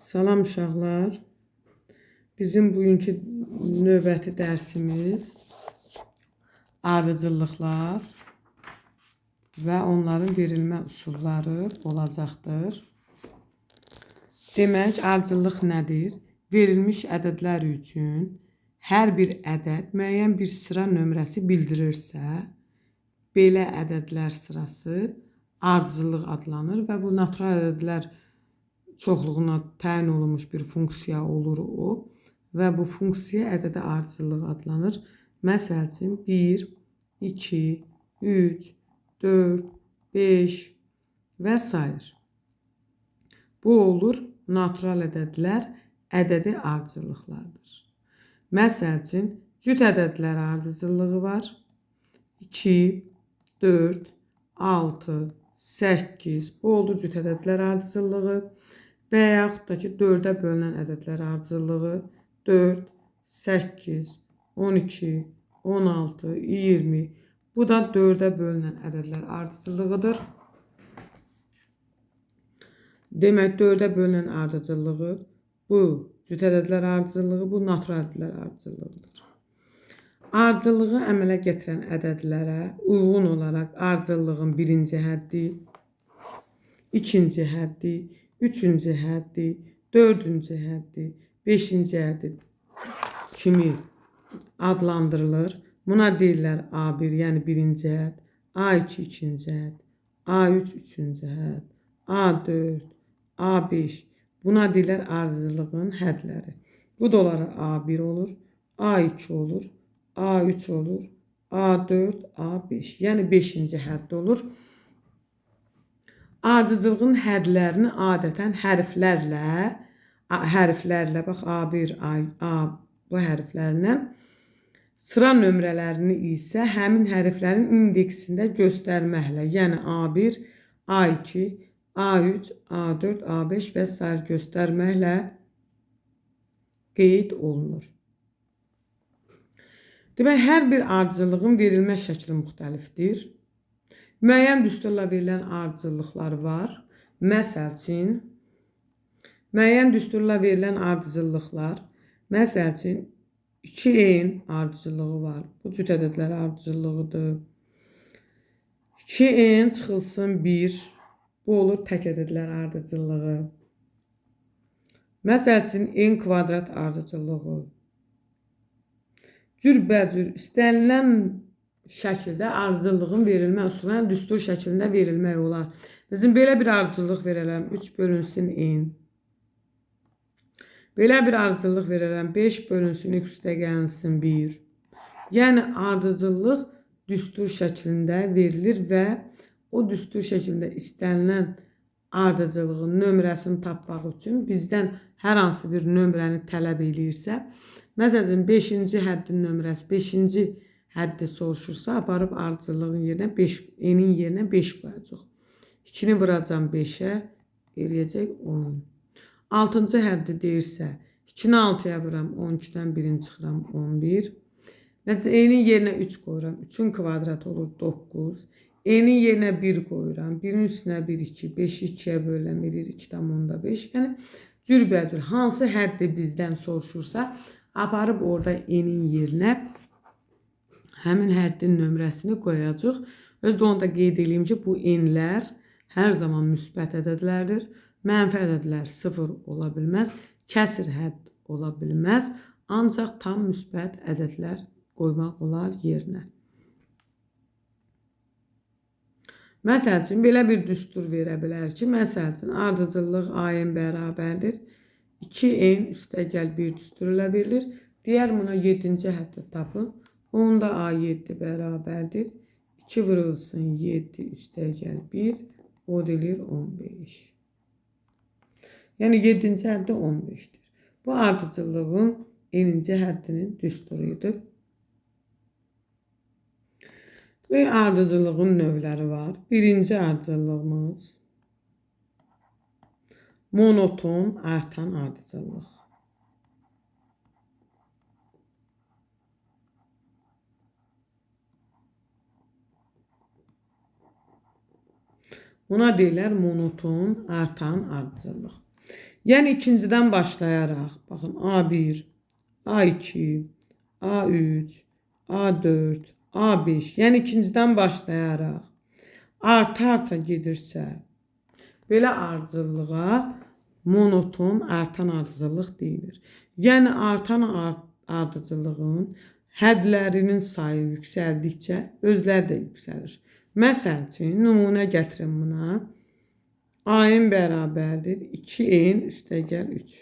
Salam uşaqlar. Bizim bugünkü növbəti dərsimiz ardıcıllıqlar və onların verilmə üsulları olacaqdır. Demək, ardıcıllıq nədir? Verilmiş ədədlər üçün hər bir ədəd müəyyən bir sıra nömrəsi bildirirsə, belə ədədlər sırası ardıcıllıq adlanır və bu natural ədədlər çoxluğuna təyin olunmuş bir funksiya olur o və bu funksiya ədədə ardıcıllıq adlanır. Məsəl üçün 1, 2, 3, 4, 5 və s. Bu olur natural ədədlər ədədi ardıcıllıqlardır. Məsəl üçün cüt ədədlər ardıcıllığı var. 2, 4, 6, 8 bu oldu cüt ədədlər ardıcıllığı. Və yaxud da ki, 4-ə bölünən ədədlər ardıcıllığı 4, 8, 12, 16, 20. Bu da 4-ə bölünən ədədlər ardıcıllığıdır. Demək, 4-ə bölünən ardıcıllığı bu cüt ədədlər ardıcıllığı, bu natural ədədlər ardıcıllığıdır. Ardıcıllığı əmələ gətirən ədədlərə uyğun olaraq ardıcıllığın birinci həddi, ikinci həddi, üçüncü həddi, dördüncü həddi, beşinci həddi kimi adlandırılır. Buna deyirlər A1, yəni birinci hədd, A2 ikinci hədd, A3 üçüncü hədd, A4, A5. Buna deyirlər ardıcıllığın hədləri. Bu da olaraq A1 olur, A2 olur, A3 olur, A4, A5. Yəni 5-ci hədd olur. Ardıcıllığın hədlərini adətən hərflərlə, bax A1, A bu hərflərlə, sıra nömrələrini isə həmin hərflərin indeksində göstərməklə, yəni A1, A2, A3, A4, A5 və s. göstərməklə qeyd olunur. Demək, hər bir ardıcıllığın verilmə şəkli müxtəlifdir. Müəyyən düsturla verilən ardıcıllıqlar var. Məsəl üçün, müəyyən düsturla verilən ardıcıllıqlar, məsəl üçün 2n ardıcıllığı var. Bu cüt ədədlər ardıcıllığıdır. 2n çıxılsın 1, bu olur tək ədədlər ardıcıllığı. Məsəl üçün n kvadrat ardıcıllığı. Cürbəcür istənilən şəkildə ardıcıllığın verilmə üsuluna düstur şəklində verilmək olar. Bizim belə bir ardıcıllıq verələm, 3 bölünsün n. Belə bir ardıcıllıq verələm, 5 bölünsün x üstə gəlinsin 1. Yəni ardıcıllıq düstur şəklində verilir və o düstur şəklində istənilən ardıcıllığın nömrəsini tapmaq üçün bizdən hər hansı bir nömrəni tələb edirsə, məsələn 5-ci həddin nömrəsi 5-ci həddi soruşursa, aparıb ardıcıllığın yerinə 5, n-in yerinə 5 qoyacaq. 2-ni vuracam 5-ə, eləyəcək 10. 6-cı həddi deyirsə, 2-ni 6-ya vuram, 12-dən 1-ni çıxıram 11. N-in yerinə 3 qoyuram, 3-ün kvadratı olur 9. N-in yerinə 1 qoyuram, 1-in üstünə 1, 2, 5-i 2-yə böləm edir, 2,5. Yəni, cürbəcür hansı həddi bizdən soruşursa, aparıb orada n-in yerinə həmin həddin nömrəsini qoyacaq. Özdə onu da qeyd edeyim ki, bu n-lər hər zaman müsbət ədədlərdir. Mənfi ədədlər 0 ola bilməz, kəsir hədd ola bilməz. Ancaq tam müsbət ədədlər qoymaq olar yerinə. Məsəl üçün, belə bir düstur verə bilər ki, məsəl üçün, ardıcıllıq a-n bərabərdir. 2n üstəgəl 1 düstur ilə verilir. Digər buna 7-ci həddi tapın. Onda A7 bərabərdir. 2 vurulsun 7 üstəgəl 1, o deyilir 15. Yəni 7-ci həddi 15-dir. Bu ardıcıllığın n-ci həddinin düsturuydu. Və ardıcıllığın növləri var. Birinci ardıcıllığımız monoton artan ardıcıllıq. Buna deyirlər monoton artan ardıcıllıq. Yəni ikincidən başlayaraq, baxın A1, A2, A3, A4, A5, yəni ikincidən başlayaraq arta gedirsə, belə ardıcıllığa monoton artan ardıcıllıq deyilir. Yəni artan ardıcıllığın hədlərinin sayı yüksəldikcə özləri də yüksəlir. Məsəl üçün, nümunə gətirin buna. A-n bərabərdir 2n üstəgəl 3.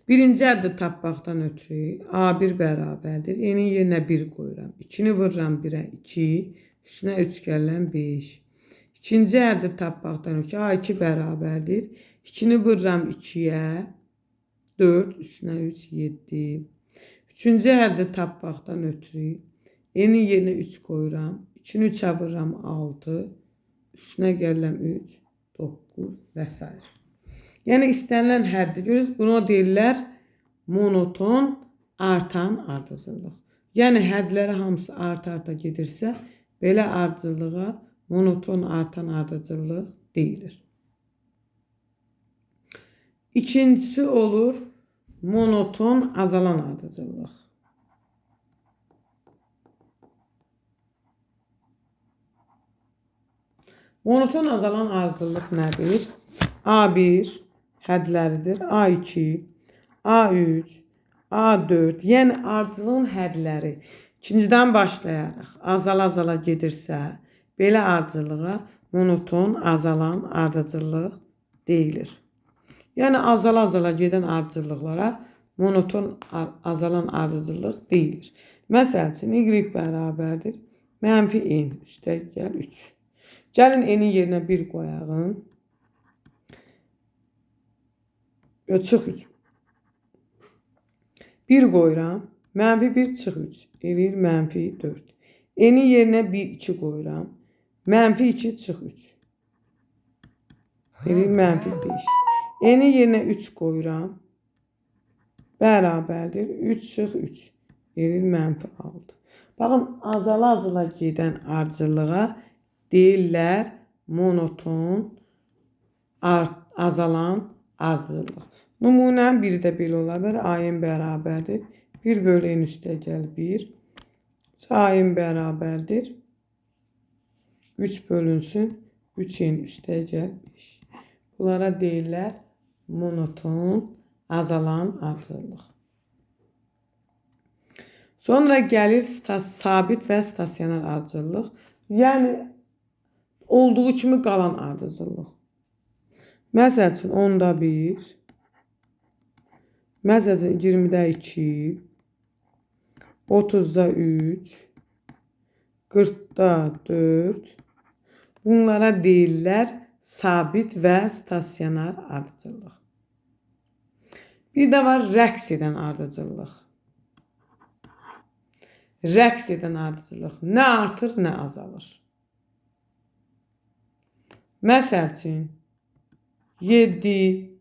Birinci əddi tapmaqdan ötürü A1 bərabərdir. N-in yerinə 1 qoyuram. 2-ni vururam 1-ə 2, üstünə 3 gələn 5. İkinci əddi tapmaqdan ötürü A2 bərabərdir. 2-ni vururam 2-yə 4, üstünə 3, 7. Üçüncü əddi tapmaqdan ötürü N-in yerinə 3 qoyuram. 2-ni 3-ə vururam 6. Üstünə gələm 3, 9 və s. Yəni istənilən həddir. Görürsünüz, buna deyirlər monoton artan ardıcıllıq. Yəni hədləri hamısı arta gedirsə, belə ardıcıllığa monoton artan ardıcıllıq deyilir. İkincisi olur monoton azalan ardıcıllıq. Monoton azalan ardıcıllıq nədir? A1 hədləridir. A2, A3, A4. Yəni ardıcıllığın hədləri ikincidən başlayaraq azala gedirsə, belə ardıcıllığa monoton azalan ardıcıllıq deyilir. Yəni azala gedən ardıcıllıqlara monoton azalan ardıcıllıq deyilir. Məsəl üçün, y bərabərdir mənfi n üstəgəl 3. Gəlin n-in yerinə 1 qoyağın. Çıx 3. 1 qoyuram. Mənfi 1 çıx 3. Eləyir mənfi 4. N-in yerinə 1, 2 qoyuram. Mənfi 2 çıx 3. Eləyir mənfi 5. N-in yerinə 3 qoyuram. Bərabərdir 3 çıx 3. Eləyir mənfi 6. Baxın, azala gedən ardıcıllığa deyirlər monoton azalan ardıcıllıq. Nümunənin biri də belə ola bilər. A-n bərabərdir 1 bölü n üstəgəl 1. A-n bərabərdir 3 bölünsün 3n üstəgəl 5. Bunlara deyirlər monoton azalan ardıcıllıq. Sonra gəlir sabit və stasionar ardıcıllıq. Yəni olduğu kimi qalan ardıcıllıq. Məsəl üçün 10-da 1, məsəl üçün 20-də 2, 30-da 3, 40-da 4. Bunlara deyirlər sabit və stasionar ardıcıllıq. Bir də var rəqs edən ardıcıllıq. Rəqs edən ardıcıllıq nə artır, nə azalır. Məsəl üçün 7,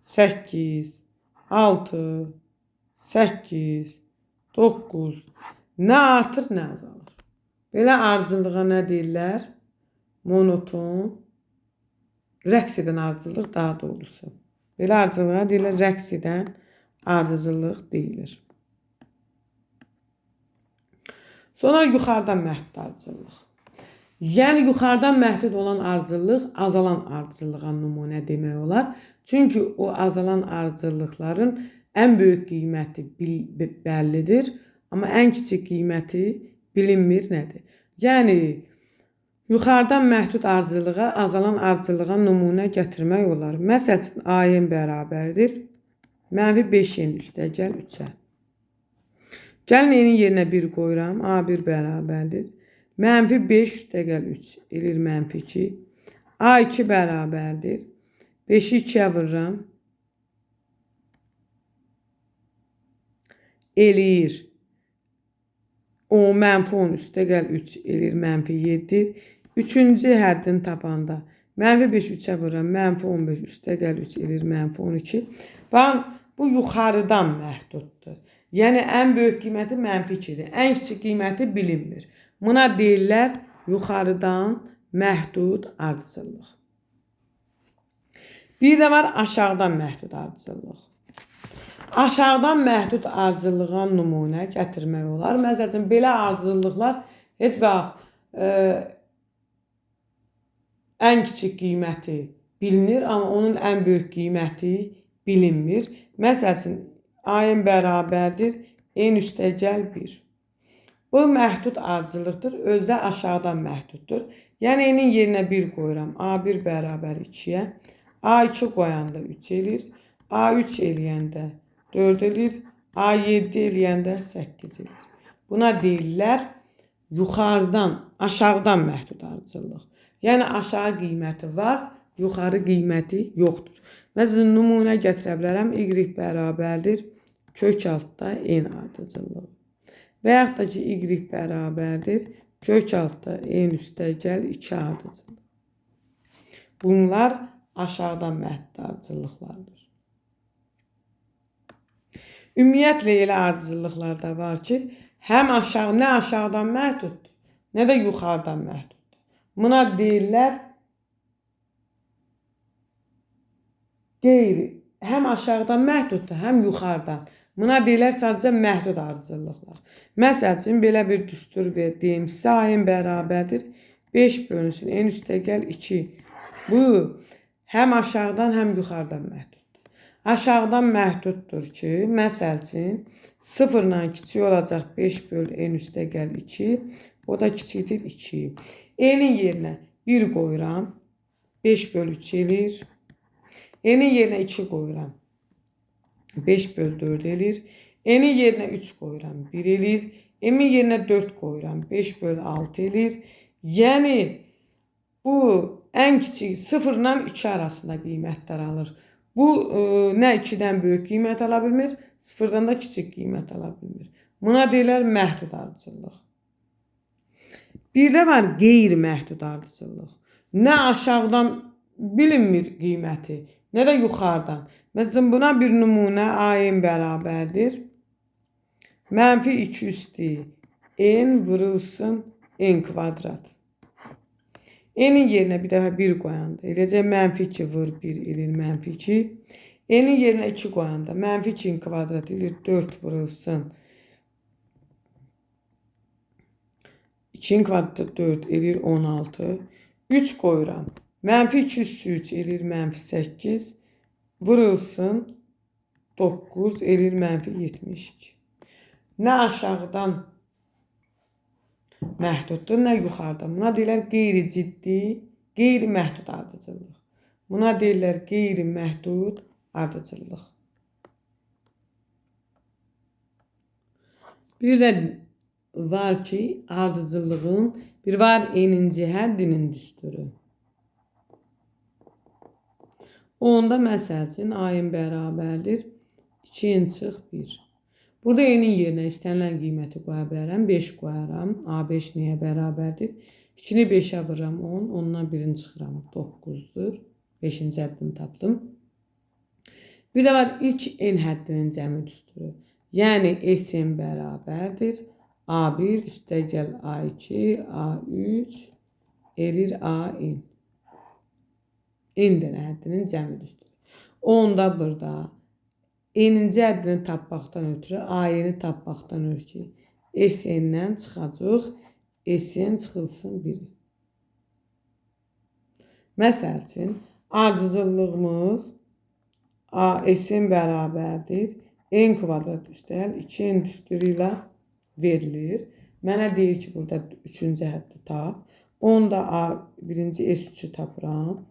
8, 6, 8, 9 nə artır, nə azalır. Belə ardıcıllığa nə deyirlər? Monoton, rəqs edən ardıcıllıq daha doğrusu. Belə ardıcıllığa deyirlər rəqs edən ardıcıllıq deyilir. Sonra yuxarıdan məhdud ardıcıllıq. Yəni yuxarıdan məhdud olan ardıcıllıq azalan ardıcıllığa nümunə demək olar. Çünki o azalan ardıcıllıqların ən böyük qiyməti bəllidir, amma ən kiçik qiyməti bilinmir nədir. Yəni yuxarıdan məhdud ardıcıllığa azalan ardıcıllığa nümunə gətirmək olar. Məsələn, A-n bərabərdir mənfi 5n üstəgəl 3-ə. Gəlin n-in yerinə 1 qoyuram. A1 bərabərdir mənfi 5 üstəgəl 3 eləyir mənfi 2. A2 bərabərdir 5-i 2-yə vururam. Eləyir o mənfi 10 üstəgəl 3 eləyir mənfi 7. Üçüncü həddini tapanda mənfi 5 3-ə vururam. Mənfi 15 üstəgəl 3 eləyir mənfi 12. Baxın, bu yuxarıdan məhduddur. Yəni ən böyük qiyməti mənfi 2-dir. Ən kiçik qiyməti bilinmir. Buna deyirlər yuxarıdan məhdud ardıcıllıq. Bir də var aşağıdan məhdud ardıcıllıq. Aşağıdan məhdud ardıcıllığa nümunə gətirmək olar. Məsələn, belə ardıcıllıqlar heç vaxt ən kiçik qiyməti bilinir, amma onun ən böyük qiyməti bilinmir. Məsələn, A-ın bərabərdir n üstəgəl 1. Bu məhdud ardıcıllıqdır, özü də aşağıdan məhduddur. Yəni n-in yerinə 1 qoyuram. A1 bərabər 2-yə. A2 qoyanda 3 eləyir. A3 eləyəndə 4 eləyir. A7 eləyəndə 8 eləyir. Buna deyirlər yuxarıdan, aşağıdan məhdud ardıcıllıq. Yəni aşağı qiyməti var, yuxarı qiyməti yoxdur. Məsələn, nümunə gətirə bilərəm. Y bərabərdir kök altda n ardıcıllığı. Və yaxud da ki, y bərabərdir kök altda n üstəgəl 2 ardıcıllıq. Bunlar aşağıdan məhdud ardıcıllıqlardır. Ümumiyyətlə elə ardıcıllıqlar da var ki, həm nə aşağıdan məhduddur, nə də yuxarıdan məhduddur. Buna deyirlər qeyri, həm aşağıdan məhduddur, həm yuxarıdan. Buna deyirlər sadəcə məhdud ardıcıllıqlar. Məsəl üçün, belə bir düstur deyim, A-ın bərabərdir 5 bölünsün n üstəgəl 2. Bu, həm aşağıdan, həm yuxarıdan məhduddur. Aşağıdan məhduddur ki, məsəl üçün, 0-dan kiçik olacaq 5 böl n üstəgəl 2, o da kiçikdir 2. N-in yerinə 1 qoyuram, 5 böl 3 eləyir. N-in yerinə 2 qoyuram, 5 böl 4 eləyir. N-in yerinə 3 qoyuram, 1 eləyir. M-in yerinə 4 qoyuram, 5 böl 6 eləyir. Yəni, bu ən kiçik 0-la 2 arasında qiymətlər alır. Bu, nə 2-dən böyük qiymət ala bilmir, 0-dan da kiçik qiymət ala bilmir. Buna deyirlər məhdud ardıcıllıq. Bir də var qeyri-məhdud ardıcıllıq. Nə aşağıdan bilinmir qiyməti, nə də yuxarıdan. Məsələn, buna bir nümunə A-ın bərabərdir. Mənfi 2 üstü n vurulsun n kvadrat. N-in yerinə bir dəfə 1 qoyanda, eləcə mənfi 2 vur 1 elir mənfi 2. N-in yerinə 2 qoyanda, mənfi 2-nin kvadrat elir 4 vurulsun. 2-nin kvadratı 4 elir 16. 3 qoyuram. Mənfi 2 üstü 3 elir mənfi 8. Vurulsun 9 elir mənfi 72. Nə aşağıdan məhduddur, nə yuxarıdan. Buna deyirlər qeyri-ciddi, qeyri-məhdud ardıcıllıq. Buna deyirlər qeyri-məhdud ardıcıllıq. Bir də var ki, ardıcıllığın bir var n-ci həddinin düsturu. Onda məsəl üçün A-ın bərabərdir 2n çıx 1. Burada n-in yerinə istənilən qiyməti qoya bilərəm. 5 qoyaram. A5 nəyə bərabərdir? 2-ni 5-ə vururam 10. Ondan 1-ini çıxıram 9-dur. 5-ci həddini tapdım. Bir də var ilk n həddinin cəmi düsturu. Yəni S-n bərabərdir A1 üstəgəl A2, A3 elir AN. N dənə həddinin cəmi düsturu. Onda burada n-ci həddini tapmaqdan ötürü A-ni tapmaqdan ötürü S-ndən çıxacaq, S-n çıxılsın 1. Məsəl üçün, ardıcıllığımız S-n bərabərdir n kvadrat üstəgəl 2n düsturu ilə verilir. Mənə deyir ki, burada 3-cü həddi tap. Onda birinci S3-ü tapıram.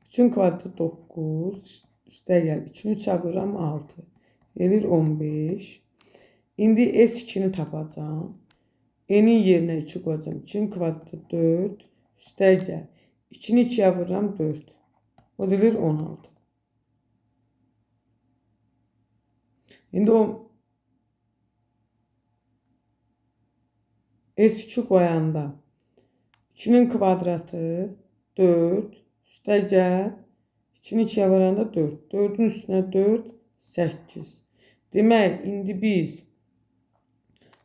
3-ün kvadratı 9, üstəgəl 2-ni 3-ə vururam 6. Elir 15. İndi S2-ni tapacağım. N-in yerinə 2 qoyacağım. 2-nin kvadratı 4, üstəgəl 2-ni 2-yə vururam 4. O deyilir 16. İndi o S2 qoyanda 2-nin kvadratı 4, üstəgəl 2-ni 2-yə vuranda 4. 4-ün üstünə 4, 8. Demək, indi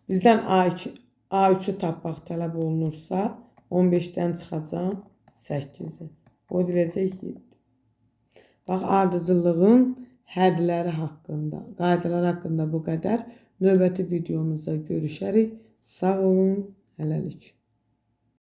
bizdən A3-ü tapmaq tələb olunursa, 15-dən çıxacaq 8-i. O deyiləcək 7. Bax, ardıcıllığın hədləri haqqında, qaydalar haqqında bu qədər. Növbəti videomuzda görüşərik. Sağ olun, hələlik.